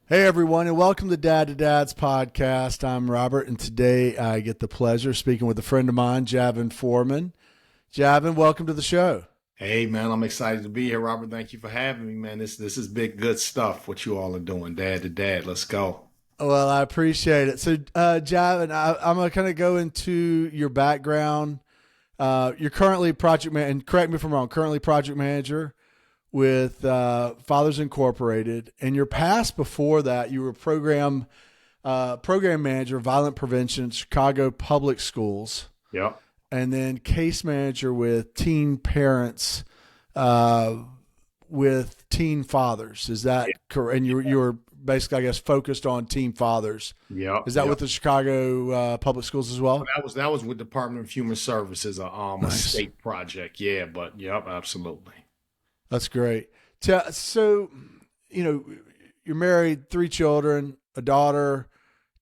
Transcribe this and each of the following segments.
Hey everyone, and welcome to Dad to Dad's podcast. I'm Robert, and today I get the pleasure of speaking with a friend of mine, Javin Foreman. Javin, welcome to the show. Hey man, I'm excited to be here, Robert. Thank you for having me, man. This is big good stuff. What you all are doing, dad to dad. Let's go. Well, I appreciate it. So, Javin, I'm going to kind of go into your background. You're currently project man, and correct me if I'm wrong. Currently project manager with Fathers Incorporated, and your past before that, you were program manager, violent prevention, at Chicago Public Schools, Yep. and then case manager with teen parents, uh, with teen fathers. Is that correct? And you were basically, I guess, focused on teen fathers. Yep. Is that Yep. with the Chicago Public Schools as well? That was with Department of Human Services, a Nice. state project. Yeah, but yep, absolutely. That's great. So, you're married, three children, a daughter,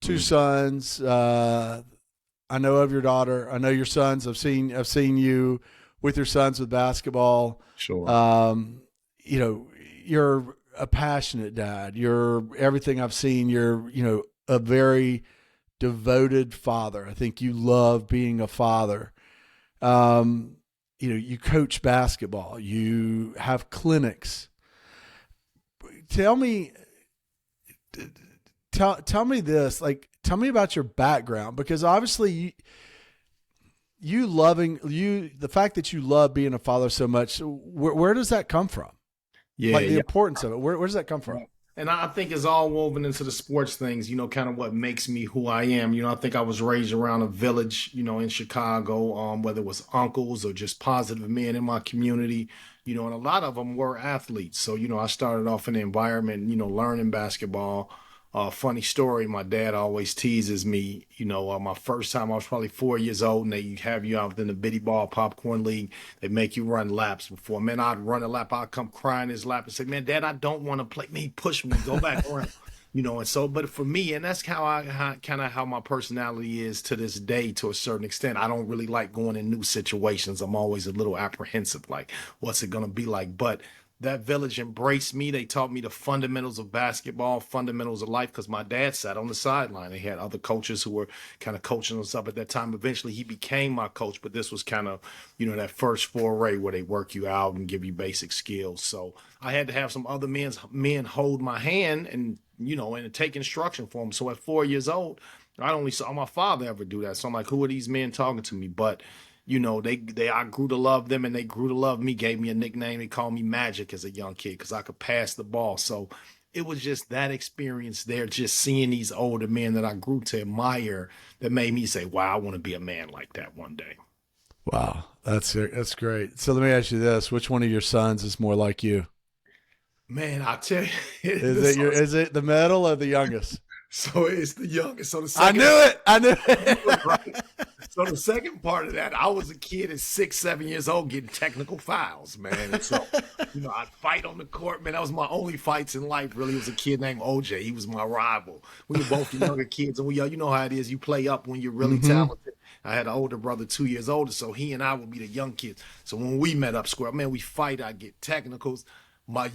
two Mhm. sons. I know of your daughter. I know your sons. I've seen you with your sons with basketball. Sure. Um, you're a passionate dad. You're everything I've seen. You're, a very devoted father. I think you love being a father. Um, you coach basketball. You have clinics. Tell me, tell me this. Like, tell me about your background, because obviously the fact that you love being a father so much. Where does that come from? Yeah, Like the yeah. importance of it. Where does that come from? And I think it's all woven into the sports things, kind of what makes me who I am. I think I was raised around a village, in Chicago, whether it was uncles or just positive men in my community, and a lot of them were athletes. So, I started off in the environment, learning basketball. Funny story, my dad always teases me, my first time I was probably 4 years old and they have you out in the bitty ball popcorn league. They make you run laps before. Man, I'd run a lap. I'd come crying his lap and say, man, dad, I don't want to play. Man, he pushed me, go back around. And so, but for me, and that's kind of how my personality is to this day, to a certain extent. I don't really like going in new situations. I'm always a little apprehensive, like, what's it going to be like? But that village embraced me. They taught me the fundamentals of basketball, fundamentals of life, because my dad sat on the sideline. They had other coaches who were kind of coaching us up at that time. Eventually, he became my coach, but this was kind of, that first foray where they work you out and give you basic skills. So I had to have some other men hold my hand and take instruction for them. So at 4 years old, I only saw my father ever do that. So I'm like, who are these men talking to me? But they I grew to love them and they grew to love me, gave me a nickname. They called me Magic as a young kid because I could pass the ball. So it was just that experience there, just seeing these older men that I grew to admire, that made me say, wow, I want to be a man like that one day. Wow, that's great. So let me ask you this: which one of your sons is more like you? Man, I tell you, Is it this, your is it the middle or the youngest? so it's the youngest. So the I knew second, it. I knew right? it. So the second part of that, I was a kid at 6, 7 years old getting technical fouls, man. And so, I'd fight on the court, man. That was my only fights in life, really. It was a kid named OJ. He was my rival. We were both younger kids, and you know how it is. You play up when you're really Mm-hmm. talented. I had an older brother, 2 years older, so he and I would be the young kids. So when we met up square, man, we fight. I get technicals. My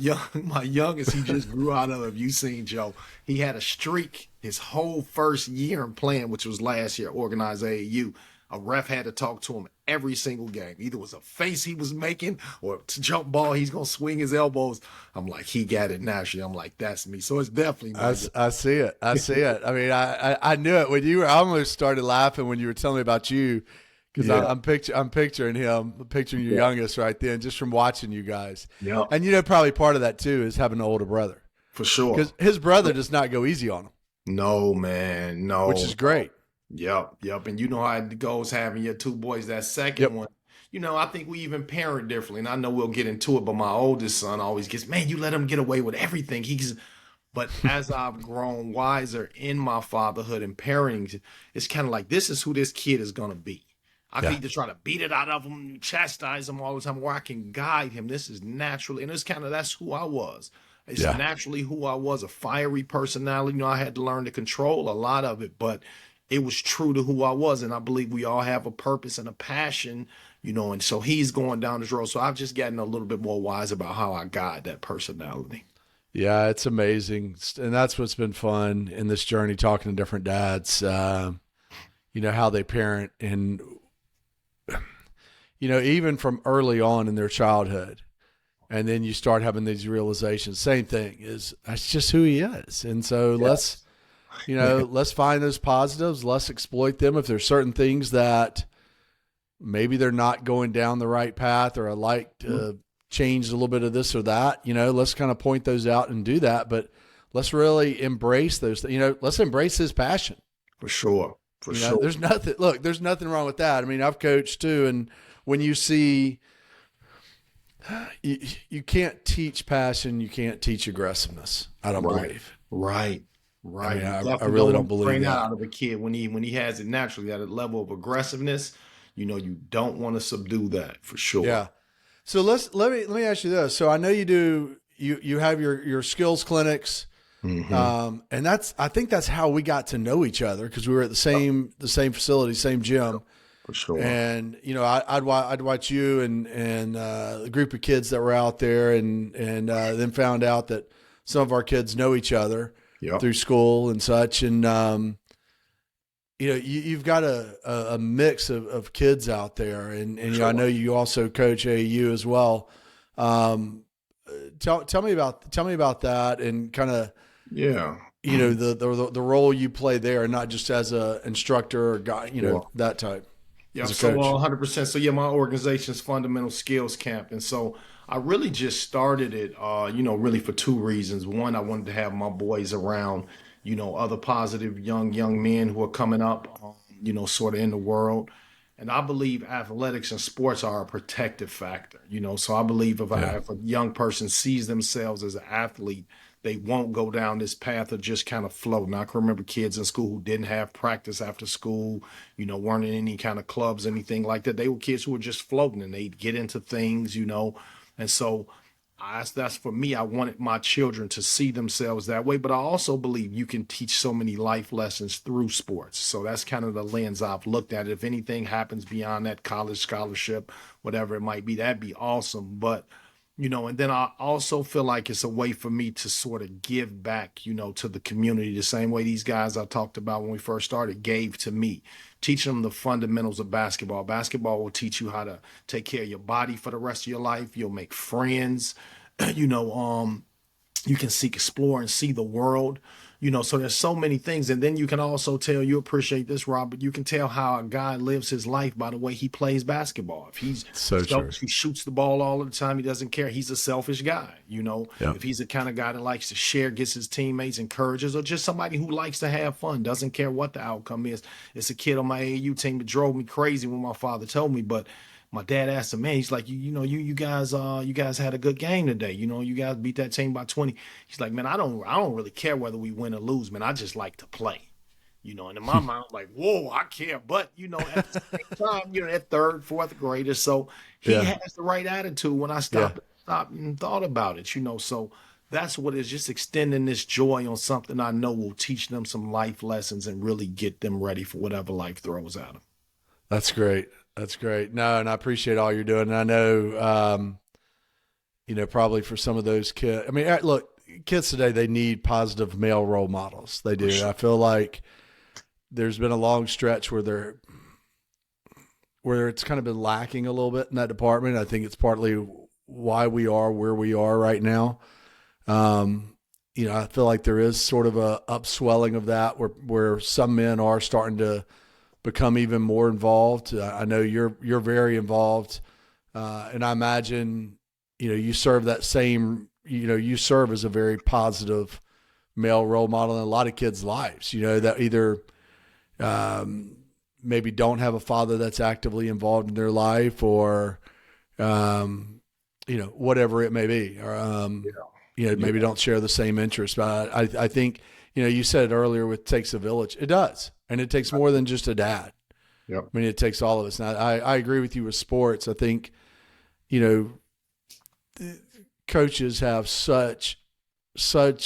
youngest, he just grew out of. If you seen Joe, he had a streak his whole first year in playing, which was last year, organized AAU. A ref had to talk to him every single game. Either it was a face he was making or to jump ball, he's gonna swing his elbows. I'm like, he got it naturally. I'm like, that's me. So it's definitely I, my s- I see it. I see it. I mean, I knew it when you were. I almost started laughing when you were telling me about you, because yeah, I'm picturing him, picturing your yeah, youngest right then, just from watching you guys. yeah, And probably part of that too is having an older brother, for sure. because his brother does not go easy on him, No, man, which no, is great. Yep, yep. And you know how it goes having your two boys. That second Yep. one, I think we even parent differently. And I know we'll get into it, but my oldest son always gets, man, you let him get away with everything. But as I've grown wiser in my fatherhood and parenting, it's kind of like, this is who this kid is going to be. I can Yeah. either try to beat it out of him, chastise him all the time, or I can guide him. This is naturally, and that's who I was. It's Yeah. naturally who I was, a fiery personality. I had to learn to control a lot of it, but it was true to who I was. And I believe we all have a purpose and a passion, and so he's going down this road. So I've just gotten a little bit more wise about how I guide that personality. Yeah, it's amazing. And that's what's been fun in this journey, talking to different dads, how they parent and, even from early on in their childhood. And then you start having these realizations. Same thing is that's just who he is. And so Yes. let's find those positives. Let's exploit them. If there's certain things that maybe they're not going down the right path, or I like to change a little bit of this or that, let's kind of point those out and do that. But let's really embrace those, let's embrace his passion. For sure. For sure. There's nothing wrong with that. I mean, I've coached too. And when you see, you can't teach passion, you can't teach aggressiveness, I don't believe. Right. I mean, I really don't believe that. Out of a kid when he has it naturally at a level of aggressiveness, you don't want to subdue that for sure. Yeah. So let me ask you this. So I know you have your skills clinics, and I think that's how we got to know each other, because we were at the same facility, same gym. For sure. And I'd watch you and a group of kids that were out there, and then found out that some of our kids know each other through school and such. And you've got a mix of kids out there, and Sure. I know you also coach AAU as well. Tell me about that, and kind of the role you play there, not just as a instructor or guy, that type. Yeah, so 100%. So my organization's Fundamental Skills Camp, and so I really just started it, really for two reasons. One, I wanted to have my boys around, other positive young men who are coming up, sort of in the world. And I believe athletics and sports are a protective factor, So I believe if a young person sees themselves as an athlete, they won't go down this path of just kind of floating. I can remember kids in school who didn't have practice after school, weren't in any kind of clubs, anything like that. They were kids who were just floating, and they'd get into things, And so that's for me. I wanted my children to see themselves that way. But I also believe you can teach so many life lessons through sports. So that's kind of the lens I've looked at. If anything happens beyond that college scholarship, whatever it might be, that'd be awesome. But and then I also feel like it's a way for me to sort of give back, to the community the same way these guys I talked about when we first started gave to me, teaching them the fundamentals of basketball. Basketball will teach you how to take care of your body for the rest of your life. You'll make friends, you can explore and see the world, so there's so many things. And then you can also tell, you appreciate this, Robert, you can tell how a guy lives his life by the way he plays basketball. If he's selfish, he shoots the ball all the time, he doesn't care, he's a selfish guy. If he's the kind of guy that likes to share, gets his teammates, encourages, or just somebody who likes to have fun, doesn't care what the outcome is. It's a kid on my AAU team that drove me crazy when my father told me, but my dad asked him, man, he's like, you guys had a good game today. You guys beat that team by 20. He's like, man, I don't really care whether we win or lose, man. I just like to play. And in my mind, I'm like, whoa, I care. But, at the same time, that third, fourth grader. So he has the right attitude when I stopped and thought about it, So that's what it's just extending this joy on something I know will teach them some life lessons and really get them ready for whatever life throws at them. That's great. That's great. No, and I appreciate all you're doing. And I know, probably for some of those kids, I mean, look, kids today, they need positive male role models. They do. Sure. I feel like there's been a long stretch where it's kind of been lacking a little bit in that department. I think it's partly why we are where we are right now. I feel like there is sort of a upswelling of that where some men are starting to become even more involved. I know you're very involved, and I imagine you serve that same. You serve as a very positive male role model in a lot of kids' lives. That either maybe don't have a father that's actively involved in their life, or whatever it may be, or maybe don't share the same interests. But I think you said it earlier with takes a village. It does. And it takes more than just a dad. Yep. I mean, it takes all of us. Now, I agree with you with sports. I think, coaches have such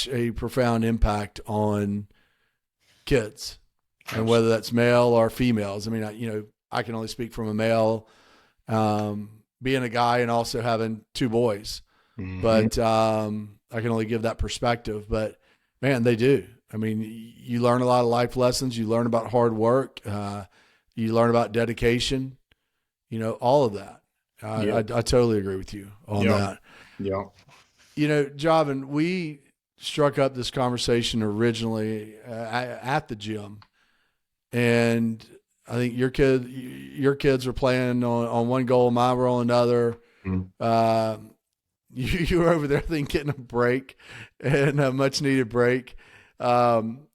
a profound impact on kids, and whether that's male or females. I mean, I can only speak from a male, being a guy and also having two boys. Mm-hmm. But, I can only give that perspective, but man, they do. I mean, you learn a lot of life lessons. You learn about hard work. You learn about dedication, all of that. Yeah. I totally agree with you on Yeah. that. Yeah. Javin, we struck up this conversation originally at the gym, and I think your kids were playing on one goal, mine were on another. Mm-hmm. You were over there, I think, getting a break and a much needed break. And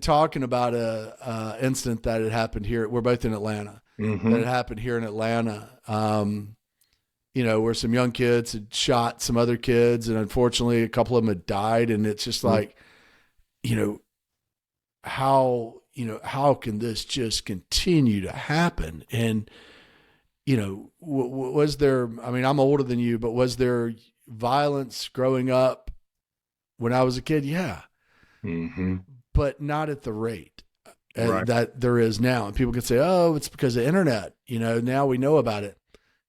talking about a incident that had happened here. We're both in Atlanta. Mm-hmm. That had happened here in Atlanta. Where some young kids had shot some other kids, and unfortunately, a couple of them had died. And it's just like, how can this just continue to happen? And was there? I mean, I'm older than you, but was there violence growing up when I was a kid? Yeah. Mm-hmm. But not at the rate Right. that there is now. And people can say, oh, it's because of the internet. Now we know about it.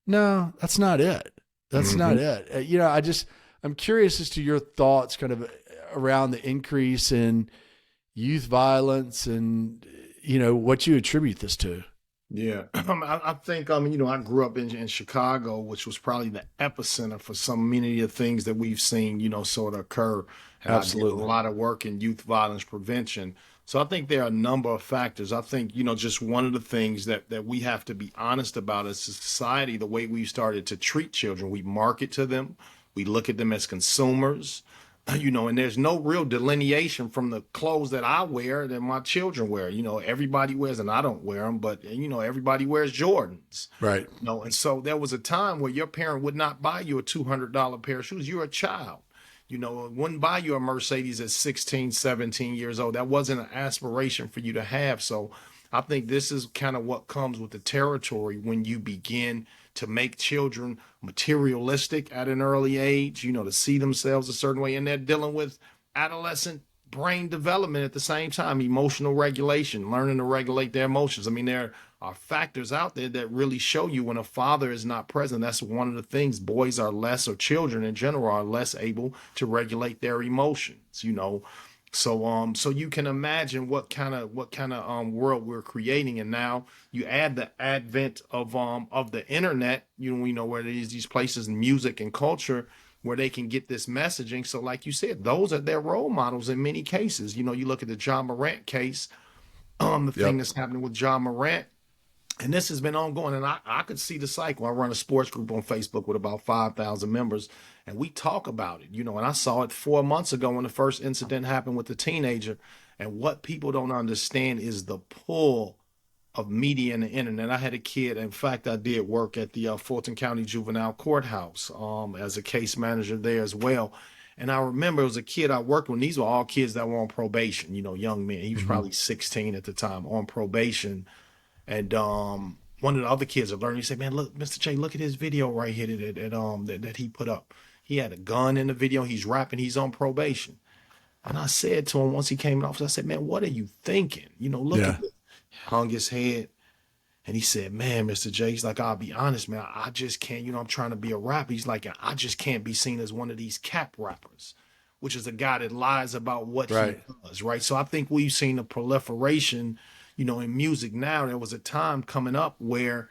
No, that's not it. That's not it. I'm curious as to your thoughts kind of around the increase in youth violence and, what you attribute this to. Yeah, I think I grew up in Chicago, which was probably the epicenter for so many of the things that we've seen, sort of occur. And I did a Absolutely. lot of work in youth violence prevention. So I think there are a number of factors. I think, just one of the things that we have to be honest about as a society, the way we've started to treat children, we market to them, we look at them as consumers. And there's no real delineation from the clothes that I wear that my children wear. Everybody wears, and I don't wear them, but everybody wears Jordans. Right. And so there was a time where your parent would not buy you a $200 pair of shoes. You're a child. Wouldn't buy you a Mercedes at 16, 17 years old. That wasn't an aspiration for you to have. So I think this is kind of what comes with the territory when you begin to make children materialistic at an early age, to see themselves a certain way. And they're dealing with adolescent brain development at the same time, emotional regulation, learning to regulate their emotions. I mean, there are factors out there that really show you when a father is not present. That's one of the things. Boys are less, or children in general are less able to regulate their emotions, So you can imagine what kind of world we're creating. And now you add the advent of the internet, where there's these places in music and culture where they can get this messaging. So like you said, those are their role models in many cases. You look at the John Morant case, the thing that's happening with John Morant. And this has been ongoing, and I could see the cycle. I run a sports group on Facebook with about 5,000 members, and we talk about it, and I saw it 4 months ago when the first incident happened with the teenager. And what people don't understand is the pull of media and the internet. I had a kid, in fact, I did work at the Fulton County Juvenile Courthouse as a case manager there as well. And I remember it was a kid I worked with. These were all kids that were on probation, young men. He was probably 16 at the time, on probation. And one of the other kids are learning. He said, "Man, look, Mr. J, look at his video right here that he put up. He had a gun in the video. He's rapping. He's on probation." And I said to him once he came in office, I said, "Man, what are you thinking? Look at this." Hung his head, and he said, "Man, Mr. J," he's like, "I'll be honest, man. I just can't. I'm trying to be a rapper." He's like, "I just can't be seen as one of these cap rappers," which is a guy that lies about what he does, right? So I think we've seen a proliferation. In music now. There was a time coming up where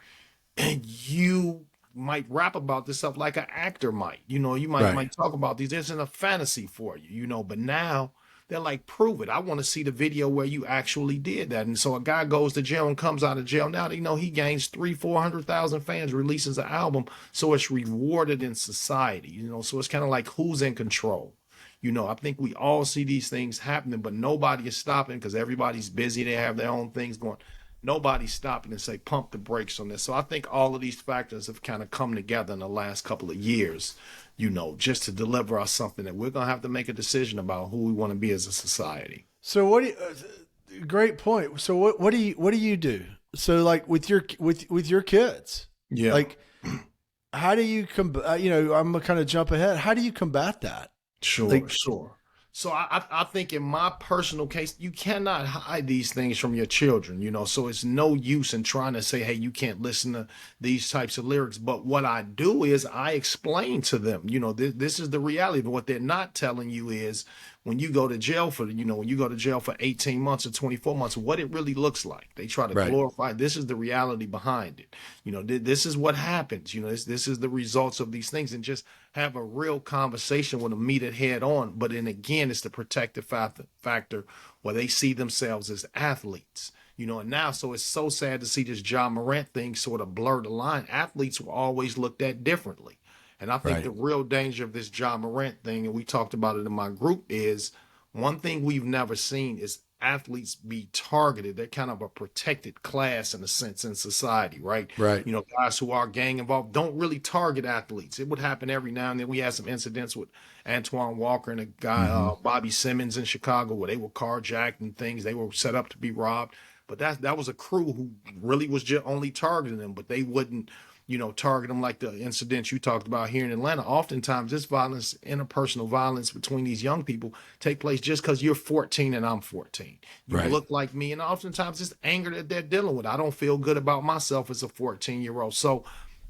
you might rap about this stuff like an actor might. You might talk about these. This isn't a fantasy for you, but now they're like, prove it. I want to see the video where you actually did that. And so a guy goes to jail and comes out of jail. Now, he gains 300,000-400,000 fans, releases an album. So it's rewarded in society, so it's kind of like who's in control. I think we all see these things happening, but nobody is stopping because everybody's busy. They have their own things going. Nobody's stopping and say, pump the brakes on this. So I think all of these factors have kind of come together in the last couple of years, just to deliver us something that we're going to have to make a decision about who we want to be as a society. So great point. So what do you do? So like with your kids, Yeah. like how do you I'm gonna kind of jump ahead. How do you combat that? Sure. So I think in my personal case, you cannot hide these things from your children, you know. So it's no use in trying to say, hey, you can't listen to these types of lyrics. But what I do is I explain to them, you know, this is the reality. But what they're not telling you is when you go to jail for, you know, when you go to jail for 18 months or 24 months, what it really looks like. They try to Right. glorify. This is the reality behind it. You know, this is what happens. You know, this is the results of these things, and just have a real conversation with them, meet it head on. But then again, it's the protective factor where they see themselves as athletes. You know, and now, so it's so sad to see this Ja Morant thing sort of blur the line. Athletes were always looked at differently. And I think Right. the real danger of this Ja Morant thing, and we talked about it in my group, is one thing we've never seen is athletes be targeted. They're kind of a protected class in a sense in society, right? Right. You know, guys who are gang involved don't really target athletes. It would happen every now and then. We had some incidents with Antoine Walker and a guy, Hmm. Bobby Simmons in Chicago, where they were carjacked and things. They were set up to be robbed. But that was a crew who really was just only targeting them, but they wouldn't, you know, target them like the incidents you talked about here in Atlanta. Oftentimes, this violence, interpersonal violence between these young people, take place just because you're 14 and I'm 14. You Right. look like me, and oftentimes it's anger that they're dealing with. I don't feel good about myself as a 14-year-old. So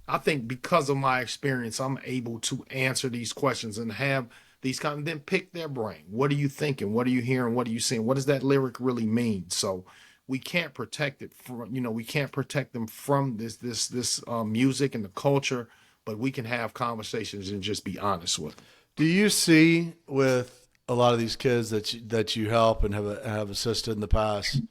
I think because of my experience, I'm able to answer these questions and have these kind of then pick their brain. What are you thinking? What are you hearing? What are you seeing? What does that lyric really mean? So we can't protect it from, you know, we can't protect them from this music and the culture, but we can have conversations and just be honest with them. Do you see with a lot of these kids that you help and have assisted in the past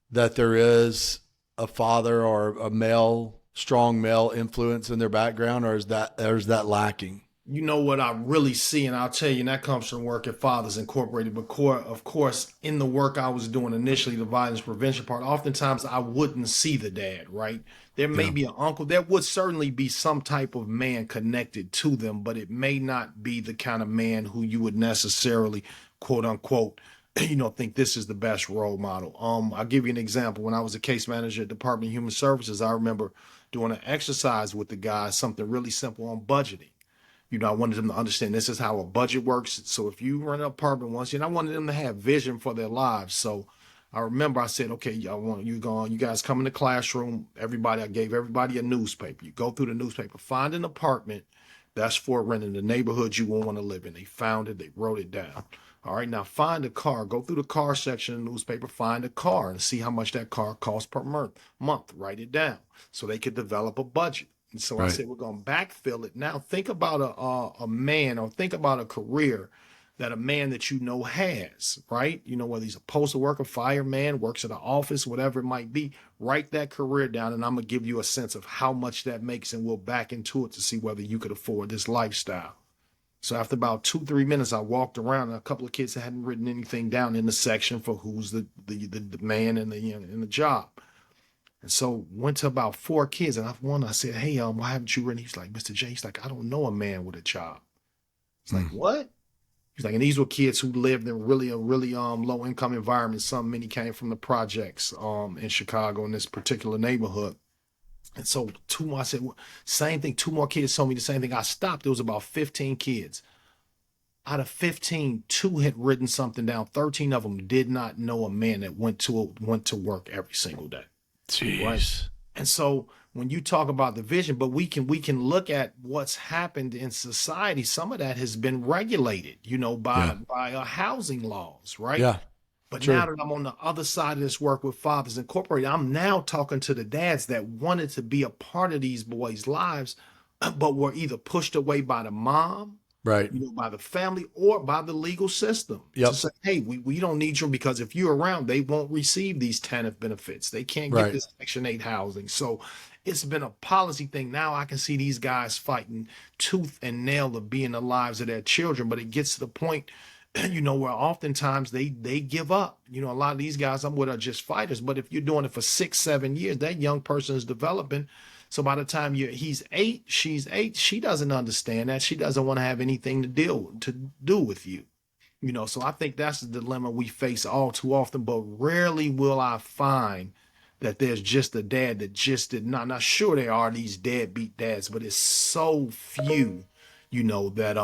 that there is a father or a male, strong male influence in their background, or is that lacking? You know what I really see, and I'll tell you, and that comes from work at Fathers Incorporated. But of course, in the work I was doing initially, the violence prevention part, oftentimes I wouldn't see the dad, right? There may Yeah. be an uncle. There would certainly be some type of man connected to them, but it may not be the kind of man who you would necessarily, quote unquote, you know, think this is the best role model. I'll give you an example. When I was a case manager at Department of Human Services, I remember doing an exercise with the guys, something really simple on budgeting. You know, I wanted them to understand this is how a budget works. So if you rent an apartment once, and I wanted them to have vision for their lives. So I remember I said, okay, I want you going, you guys come in the classroom. Everybody, I gave everybody a newspaper. You go through the newspaper, find an apartment that's for renting the neighborhood you won't want to live in. They found it, they wrote it down. All right, now find a car. Go through the car section of the newspaper, find a car and see how much that car costs per month. Write it down so they could develop a budget. And so I Right. said, we're going to backfill it. Now think about a man, or think about a career that a man that you know has, right? You know, whether he's a postal worker, fireman, works at an office, whatever it might be, write that career down. And I'm going to give you a sense of how much that makes. And we'll back into it to see whether you could afford this lifestyle. So after about 2, 3 minutes, I walked around, and a couple of kids hadn't written anything down in the section for who's the man in the job. And so went to about 4 kids, and I said, "Hey, why haven't you written?" He's like, "Mr. J," he's like, "I don't know a man with a job." It's like, Mm. "What?" He's like, and these were kids who lived in really a really low income environment. Some many came from the projects in Chicago in this particular neighborhood. And so two more, I said, well, same thing. Two more kids told me the same thing. I stopped. There was about 15 kids. Out of 15, two had written something down. 13 of them did not know a man that went to work every single day. Right. Jeez. And so when you talk about the vision, but we can look at what's happened in society. Some of that has been regulated, you know, Yeah. by housing laws, right? Yeah. But now True. that I'm on the other side of this work with Fathers Incorporated, I'm now talking to the dads that wanted to be a part of these boys' lives, but were either pushed away by the mom, Right. you know, by the family, or by the legal system to Yep. say, hey, we don't need you, because if you're around, they won't receive these TANF benefits. They can't get Right. this Section 8 housing. So it's been a policy thing. Now I can see these guys fighting tooth and nail to be in the lives of their children, but it gets to the point, you know, where oftentimes they give up. You know, a lot of these guys I'm with are just fighters, but if you're doing it for 6, 7 years, that young person is developing. So by the time he's 8, she's 8, she doesn't understand that. She doesn't want to have anything to do with you. You know, so I think that's the dilemma we face all too often, but rarely will I find that there's just a dad that just did not. Now, sure, there are these deadbeat dads, but it's so few, you know, that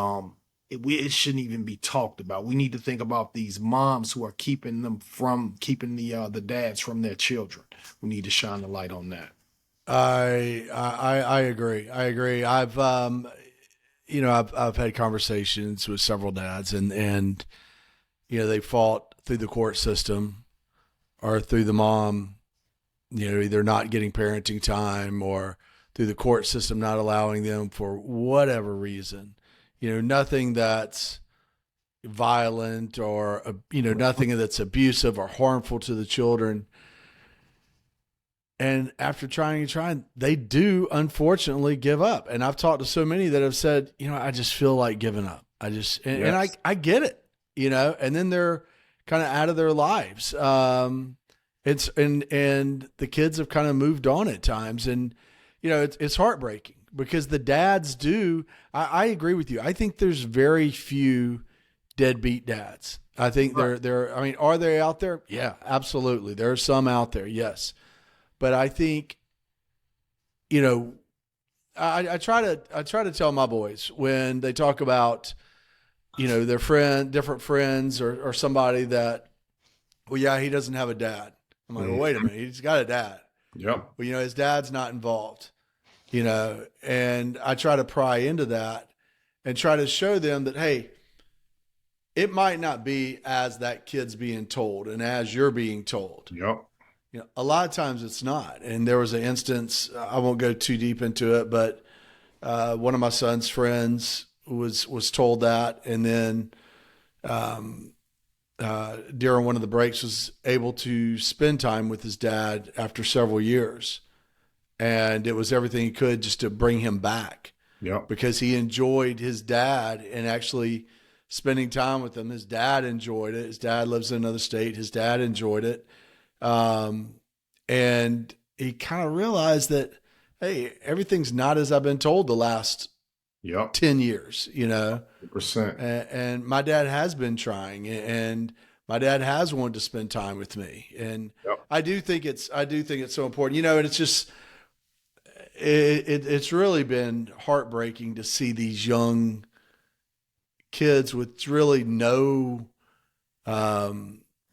it shouldn't even be talked about. We need to think about these moms who are keeping the dads from their children. We need to shine the light on that. I agree. I agree. I've had conversations with several dads, and they fought through the court system or through the mom, either not getting parenting time or through the court system not allowing them for whatever reason. Nothing that's violent or nothing that's abusive or harmful to the children. And after trying and trying, they do unfortunately give up. And I've talked to so many that have said, I just feel like giving up. And I get it, and then they're kind of out of their lives. And the kids have kind of moved on at times, and it's heartbreaking because the dads do. I agree with you. I think there's very few deadbeat dads. I think they're. I mean, are they out there? Yeah, absolutely. There are some out there. Yes. But I think, I try to tell my boys when they talk about, their different friends or somebody that, well, yeah, he doesn't have a dad. I'm like, well, wait a minute, he's got a dad. Yep. Well, his dad's not involved, and I try to pry into that and try to show them that, hey, it might not be as that kid's being told and as you're being told. Yep. A lot of times it's not. And there was an instance, I won't go too deep into it, but one of my son's friends was told that, and then during one of the breaks was able to spend time with his dad after several years. And it was everything he could just to bring him back. Yep. Because he enjoyed his dad and actually spending time with him. His dad enjoyed it. His dad lives in another state. His dad enjoyed it. And he kind of realized that, hey, everything's not as I've been told the last 10 years, 100%. And my dad has been trying, and my dad has wanted to spend time with me. And I do think it's so important, and it's just, it's really been heartbreaking to see these young kids with really no,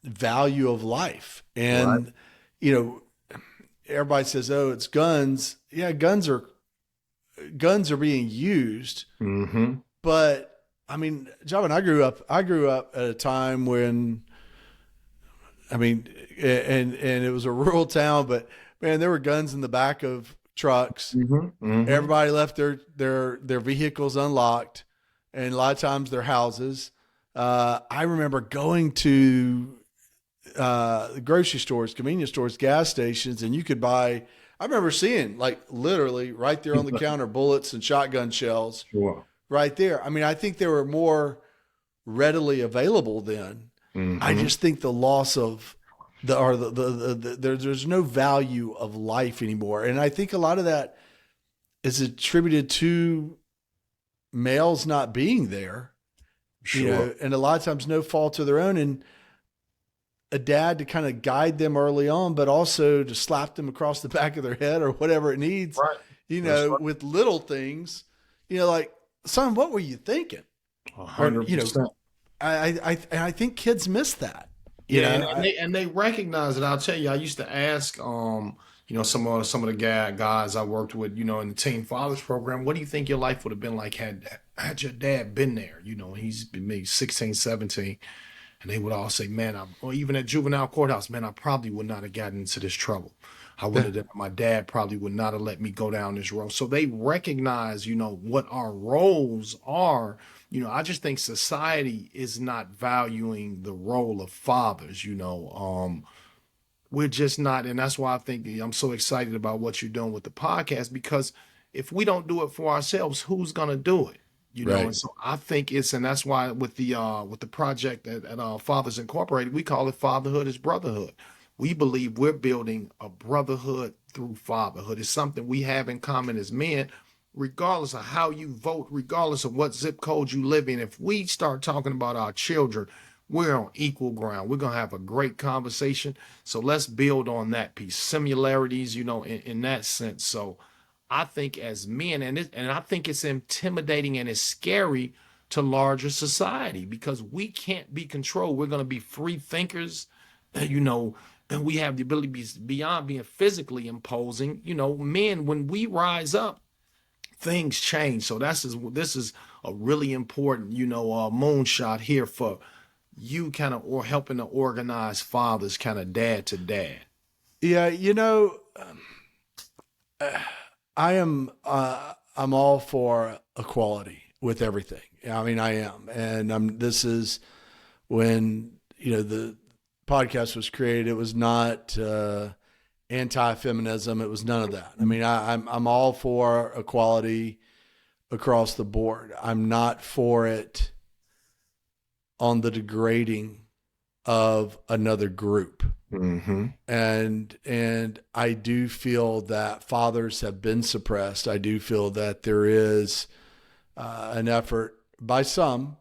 value of life. And, everybody says, oh, it's guns. Yeah. Guns are being used. Mm-hmm. But I mean, Javin, I grew up at a time when, and it was a rural town, but man, there were guns in the back of trucks. Mm-hmm. Mm-hmm. Everybody left their vehicles unlocked, and a lot of times their houses. I remember going to the grocery stores, convenience stores, gas stations, and you could buy. I remember seeing like literally right there on the counter bullets and shotgun shells. Sure. Right there. I mean, I think they were more readily available then. Mm-hmm. I just think the loss of there's no value of life anymore, and I think a lot of that is attributed to males not being there. Sure. And a lot of times no fault of their own, and a dad to kind of guide them early on, but also to slap them across the back of their head or whatever it needs, right. With little things, like, son, what were you thinking? 100%. I think kids miss that. And they recognize it. I'll tell you, I used to ask, some of the guys I worked with, in the Teen Fathers program, what do you think your life would have been like had your dad been there? He's been maybe 16, 17. And they would all say, man, or even at juvenile courthouse, man, I probably would not have gotten into this trouble. My dad probably would not have let me go down this road. So they recognize, what our roles are. I just think society is not valuing the role of fathers, we're just not. And that's why I think I'm so excited about what you're doing with the podcast, because if we don't do it for ourselves, who's going to do it? Right. And so I think and that's why with the project at Fathers Incorporated, we call it Fatherhood is Brotherhood. We believe we're building a brotherhood through fatherhood. It's something we have in common as men, regardless of how you vote, regardless of what zip code you live in. If we start talking about our children, we're on equal ground. We're going to have a great conversation. So let's build on that piece. Similarities, in that sense. So I think as men, and I think it's intimidating and it's scary to larger society because we can't be controlled. We're going to be free thinkers, and we have the ability to be beyond being physically imposing. Men, when we rise up, things change. So this is a really important, moonshot here for you kind of or helping to organize fathers kind of dad to dad. Yeah, I'm all for equality with everything. I mean, I am, and this is when the podcast was created. It was not anti-feminism. It was none of that. I mean, I'm all for equality across the board. I'm not for it on the degrading of another group. Mm-hmm. And I do feel that fathers have been suppressed. I do feel that there is an effort by some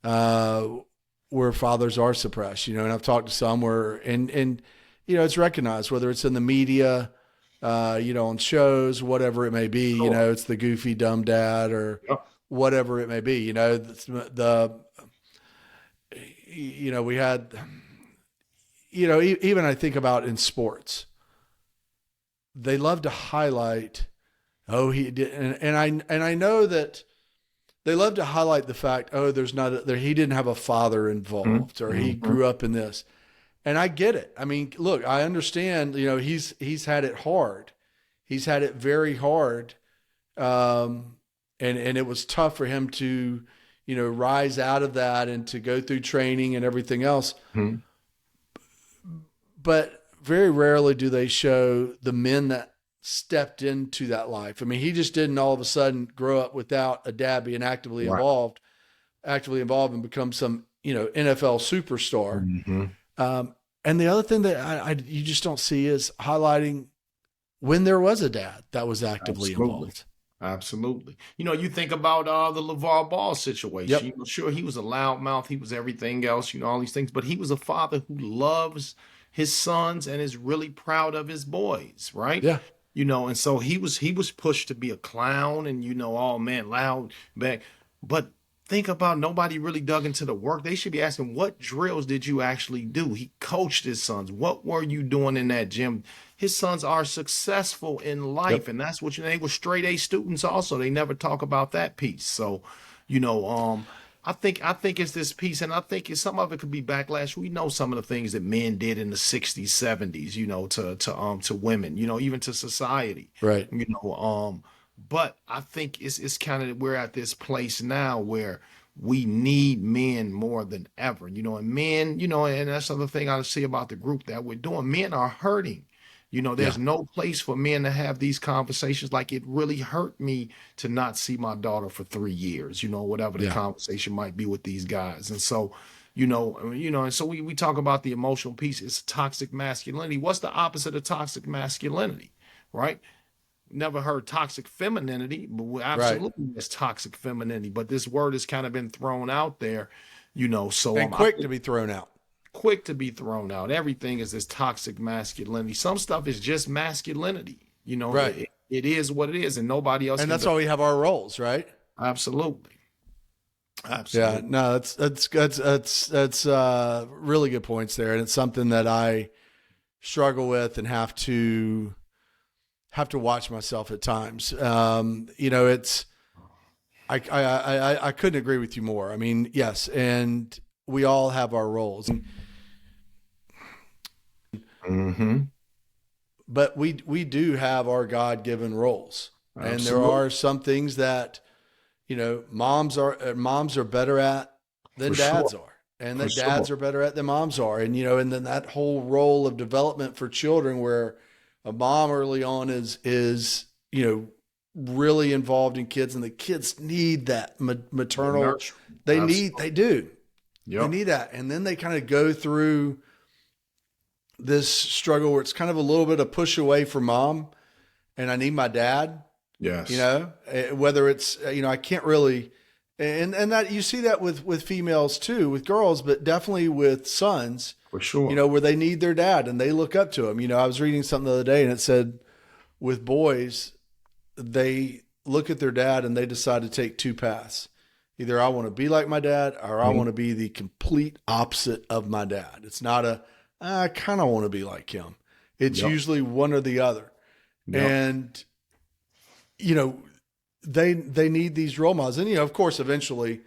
where fathers are suppressed, and I've talked to some where, and it's recognized, whether it's in the media, on shows, whatever it may be, Sure. it's the goofy dumb dad or Yep. whatever it may be, we had, even I think about in sports, they love to highlight, oh, he did. And I know that they love to highlight the fact, oh, he didn't have a father involved or he Mm-hmm. grew up in this. And I get it. I mean, look, I understand, he's had it hard. He's had it very hard. And it was tough for him to, rise out of that and to go through training and everything else. Mm-hmm. But very rarely do they show the men that stepped into that life. I mean, he just didn't all of a sudden grow up without a dad being actively Right. involved and become some, NFL superstar. Mm-hmm. And the other thing that you just don't see is highlighting when there was a dad that was actively Absolutely. involved. Absolutely. You think about the LeVar Ball situation. Yep. Sure, he was a loudmouth. He was everything else, all these things. But he was a father who loves his sons and is really proud of his boys, right? Yeah. And so he was pushed to be a clown and, oh man, loud back. But think about nobody really dug into the work. They should be asking, what drills did you actually do? He coached his sons. What were you doing in that gym? His sons are successful in life. Yep. And that's what they were straight A students also. They never talk about that piece. So, I think it's this piece, and I think some of it could be backlash. We know some of the things that men did in the 60s, 70s, to women, even to society. Right. But I think it's kind of we're at this place now where we need men more than ever, and men, and that's the other thing I see about the group that we're doing. Men are hurting. There's no place for men to have these conversations. Like it really hurt me to not see my daughter for 3 years, whatever the conversation might be with these guys. And so, and so we talk about the emotional piece. It's toxic masculinity. What's the opposite of toxic masculinity, right? Never heard toxic femininity, but absolutely it's toxic femininity. But this word has kind of been thrown out there, so And quick to be thrown out. quick to be thrown out. Everything is this toxic masculinity. Some stuff is just masculinity. Right. It is what it is, and nobody else. And that's why we have our roles, right? Absolutely. Yeah, no, that's really good points there, and it's something that I struggle with and have to watch myself at times. It's I couldn't agree with you more. I mean, yes, and we all have our roles, Mm-hmm. but we do have our God-given roles, and there Absolutely. are some things that moms are better at than For dads sure. are, and For that dads sure. are better at than moms are, and and then that whole role of development for children, where a mom early on is really involved in kids, and the kids need that maternal. Nurture. They Absolutely. do. They Yep. need that, and then they kind of go through this struggle where it's kind of a little bit of push away from mom, and I need my dad. Yes. Whether it's I can't really, and that you see that with females too, with girls, but definitely with sons. For sure. Where they need their dad and they look up to him. I was reading something the other day, and it said with boys, they look at their dad and they decide to take two paths. Either I want to be like my dad or I Mhm. want to be the complete opposite of my dad. It's not a, I kind of want to be like him. It's Yep. usually one or the other. Yep. And, you know, they need these role models. And, of course, eventually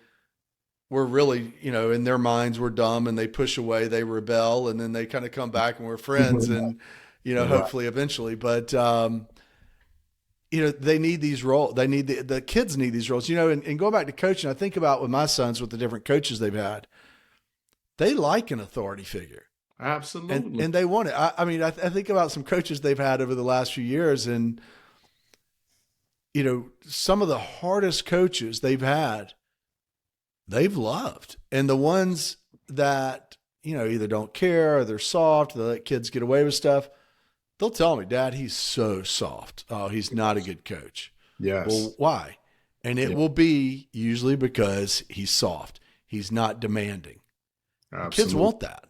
we're really, in their minds, we're dumb and they push away, they rebel, and then they kind of come back and we're friends and, Right. hopefully eventually. But, they need these roles. They need the kids need these roles, and going back to coaching, I think about with my sons, with the different coaches they've had, they like an authority figure and, Absolutely. and they want it. I mean, I think about some coaches they've had over the last few years and, some of the hardest coaches they've had, they've loved. And the ones that, either don't care or they're soft, they let kids get away with stuff, they'll tell me, Dad, he's so soft. Oh, he's not a good coach. Yes. Well, why? And it Yeah. will be usually because he's soft. He's not demanding. And kids Absolutely. want that.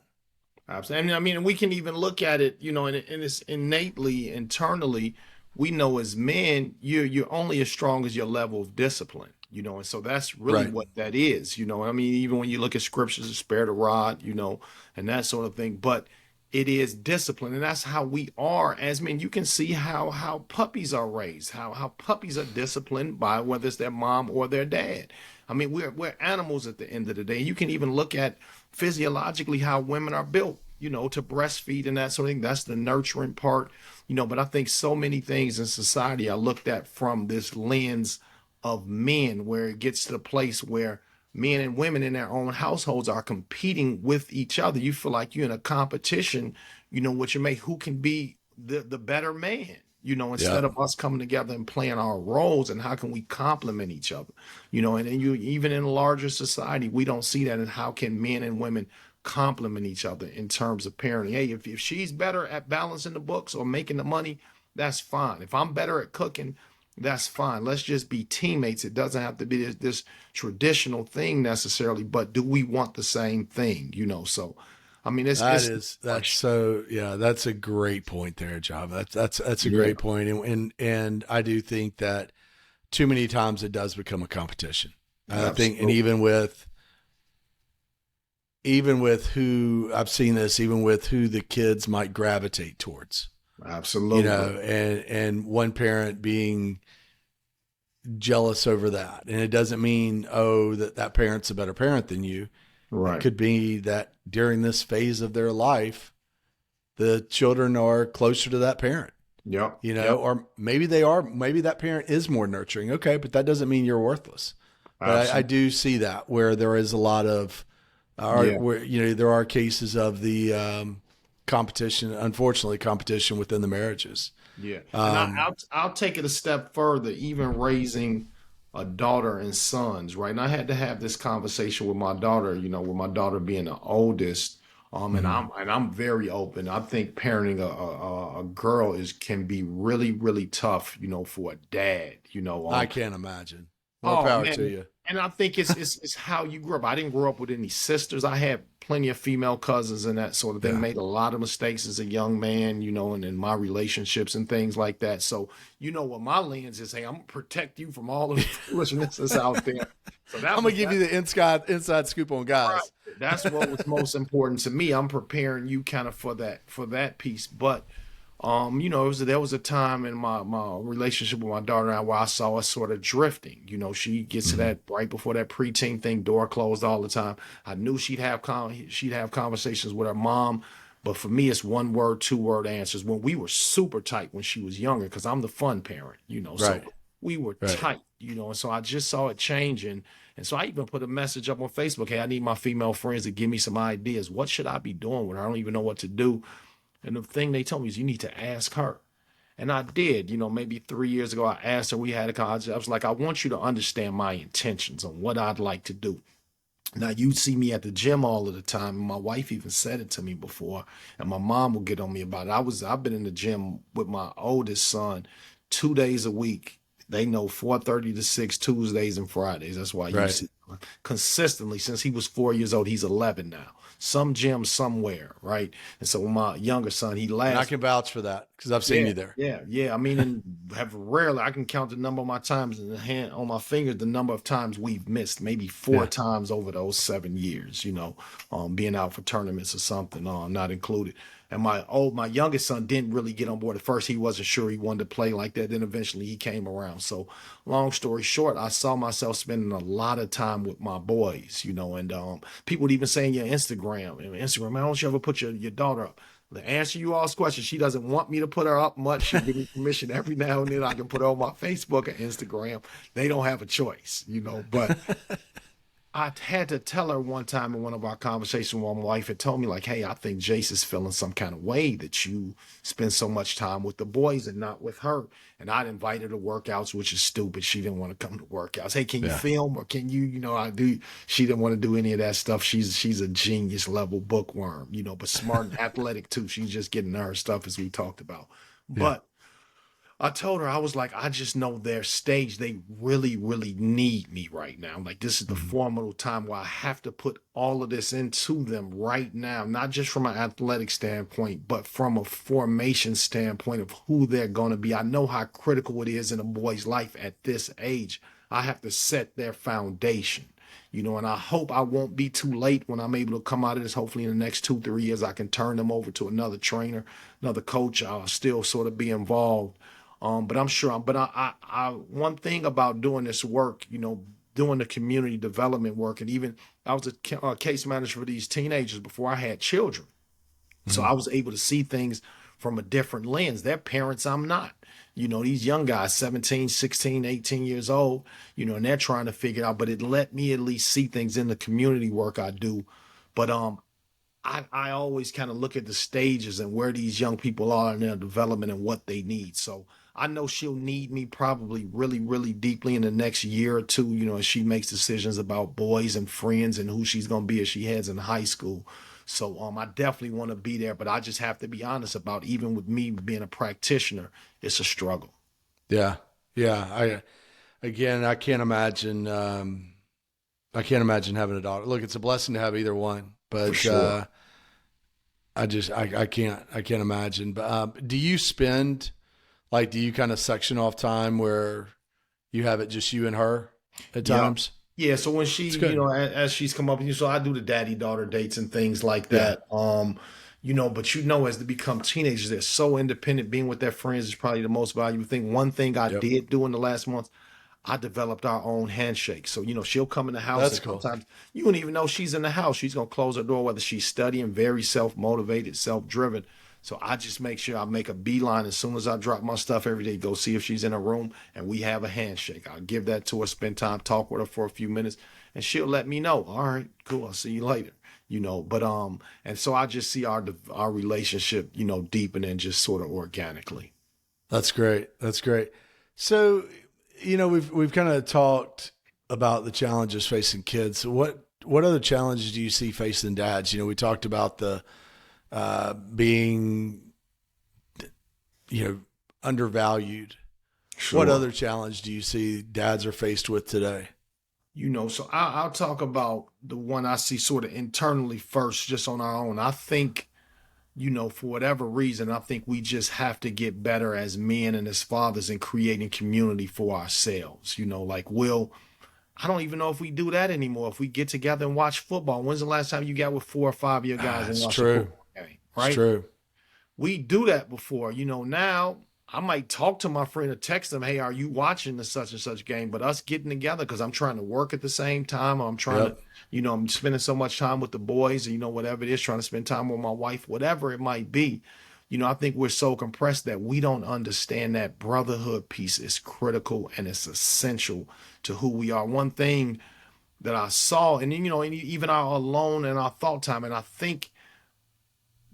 Absolutely. And I mean, we can even look at it, and it's innately, internally, we know as men, you're only as strong as your level of discipline, and so that's really Right. what that is, I mean, even when you look at scriptures, spare the rod, and that sort of thing. But it is discipline, and that's how we are as men. You can see how puppies are raised, how puppies are disciplined by whether it's their mom or their dad. I mean, we're animals at the end of the day. You can even look at physiologically how women are built, to breastfeed and that sort of thing. That's the nurturing part, but I think so many things in society are looked at from this lens of men, where it gets to the place where men and women in their own households are competing with each other. You feel like you're in a competition, with your mate, who can be the better man, Yeah. instead of us coming together and playing our roles, and how can we complement each other, and you, even in a larger society, we don't see that. And how can men and women complement each other in terms of parenting? Hey, if she's better at balancing the books or making the money, that's fine. If I'm better at cooking, that's fine. Let's just be teammates. It doesn't have to be this traditional thing necessarily, but do we want the same thing? So I mean, it's a That's question. so, yeah, that's a great point there, Java. That's a Yeah, great point. And I do think that too many times it does become a competition. I think, and absolutely. even with who I've seen this, even with who the kids might gravitate towards, Absolutely. and one parent being jealous over that. And it doesn't mean, oh, that parent's a better parent than you. It Right. could be that during this phase of their life, the children are closer to that parent, Yep. Yep. or maybe they are, maybe that parent is more nurturing. Okay. But that doesn't mean you're worthless. But I Absolutely. do see that where there is a lot of, Yeah. where, there are cases of the competition, unfortunately, competition within the marriages. Yeah. And Um, I'll take it a step further, even raising a daughter and sons, right? And I had to have this conversation with my daughter, with my daughter being the oldest. And mhm. I'm very open. I think parenting a girl can be really, really tough, for a dad, I can't imagine. More Oh power to man, you. and I think it's how you grew up. I didn't grow up with any sisters. I had plenty of female cousins and that sort of thing. Yeah. Made a lot of mistakes as a young man, and in my relationships and things like that. So what my lens is, hey, I'm gonna protect you from all of the foolishness that's out there. So I'm gonna give you the inside scoop on right. guys. That's what was most important to me. I'm preparing you kind of for that piece. But there was a time in my relationship with my daughter and I where I saw us sort of drifting. She gets to Mhm. that right before that preteen thing, door closed all the time. I knew she'd have conversations with her mom, but for me, it's one word, two word answers. When we were super tight when she was younger, because I'm the fun parent, so Right. we were Right. tight, and so I just saw it changing. And so I even put a message up on Facebook. Hey, I need my female friends to give me some ideas. What should I be doing with her? I don't even know what to do. And the thing they told me is you need to ask her. And I did, maybe 3 years ago, I asked her, we had a conversation. I was like, I want you to understand my intentions on what I'd like to do. Now, you see me at the gym all of the time. And my wife even said it to me before, and my mom will get on me about it. I've been in the gym with my oldest son 2 days a week. They know 4:30 to 6 Tuesdays and Fridays. That's why you Right. see consistently since he was 4 years old. He's 11 now. some gym somewhere, right? And so my younger son, he And I laughs. can vouch for that because I've seen Yeah, you there. yeah. I mean, and have rarely I can count the number of my times in the hand on my fingers, the number of times we've missed, maybe four Yeah. times over those 7 years, being out for tournaments or something, not included. And my youngest son didn't really get on board at first. He wasn't sure he wanted to play like that. Then eventually he came around. So long story short, I saw myself spending a lot of time with my boys, and people would even say in your Instagram, man, don't you ever put your daughter up? To answer you all's question, she doesn't want me to put her up much. She'll give me permission every now and then. I can put her on my Facebook or Instagram. They don't have a choice, But I had to tell her one time in one of our conversations with my wife had told me, like, hey, I think Jace is feeling some kind of way that you spend so much time with the boys and not with her. And I'd invite her to workouts, which is stupid. She didn't want to come to workouts. Hey, can you Yeah. film or can I do? She didn't want to do any of that stuff. She's a genius level bookworm, but smart and athletic too. She's just getting her stuff as we talked about. Yeah. But I told her, I was like, I just know their stage. They really, really need me right now. Like, this is the Mhm. formidable time where I have to put all of this into them right now, not just from an athletic standpoint, but from a formation standpoint of who they're going to be. I know how critical it is in a boy's life at this age. I have to set their foundation. And I hope I won't be too late when I'm able to come out of this. Hopefully, in the next 2, 3 years, I can turn them over to another trainer, another coach. I'll still sort of be involved, but I'm sure. But one thing about doing this work, doing the community development work, and even I was a case manager for these teenagers before I had children, so Mhm. I was able to see things from a different lens. Their parents, I'm not. These young guys, 17, 16, 18 years old, and they're trying to figure it out. But it let me at least see things in the community work I do. But I always kind of look at the stages and where these young people are in their development and what they need. So I know she'll need me probably really, really deeply in the next year or two, as she makes decisions about boys and friends and who she's going to be as she heads in high school. So I definitely want to be there, but I just have to be honest about even with me being a practitioner, it's a struggle. Yeah. Yeah. Again, I can't imagine. I can't imagine having a daughter. Look, it's a blessing to have either one, For but sure. I can't imagine. But do you spend like do you kind of section off time where you have it just you and her at Yeah. times? Yeah, so when she, It's good. as she's come up, so I do the daddy daughter dates and things like Yeah. that. But as they become teenagers, they're so independent. Being with their friends is probably the most valuable thing. One thing I Yep. did do in the last month, I developed our own handshake. So, she'll come in the house That's and cool. sometimes you won't even know she's in the house. She's gonna close her door, whether she's studying, very self-motivated, self-driven. So I just make sure I make a beeline as soon as I drop my stuff every day, go see if she's in a room and we have a handshake. I'll give that to her, spend time, talk with her for a few minutes, and she'll let me know. All right, cool, I'll see you later. But and so I just see our relationship, deepening just sort of organically. That's great. That's great. So, we've kind of talked about the challenges facing kids. So what other challenges do you see facing dads? We talked about the being undervalued. What Sure. other challenge do you see dads are faced with today? So I'll talk about the one I see sort of internally first, just on our own. I think, for whatever reason, I think we just have to get better as men and as fathers in creating community for ourselves. Like I don't even know if we do that anymore. If we get together and watch football, when's the last time you got with 4 or 5 of your guys and It's watched a true. football game, It's right? true. We do that before. Now I might talk to my friend or text them, hey, are you watching the such and such game? But us getting together because I'm trying to work at the same time, or I'm trying to, Yep. I'm spending so much time with the boys, whatever it is, trying to spend time with my wife, whatever it might be. I think we're so compressed that we don't understand that brotherhood piece is critical and it's essential to who we are. One thing that I saw, and and even our alone and our thought time, and I think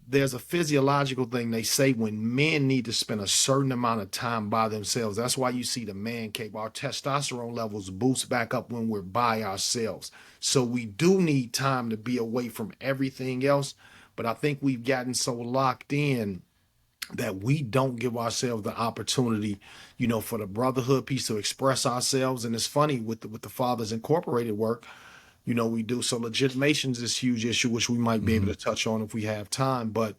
there's a physiological thing they say when men need to spend a certain amount of time by themselves. That's why you see the man cave. Our testosterone levels boost back up when we're by ourselves. So we do need time to be away from everything else. But I think we've gotten so locked in that we don't give ourselves the opportunity, for the brotherhood piece to express ourselves. And it's funny with the Fathers Incorporated work. we do. So legitimation is this huge issue, which we might be able Mm-hmm. to touch on if we have time. But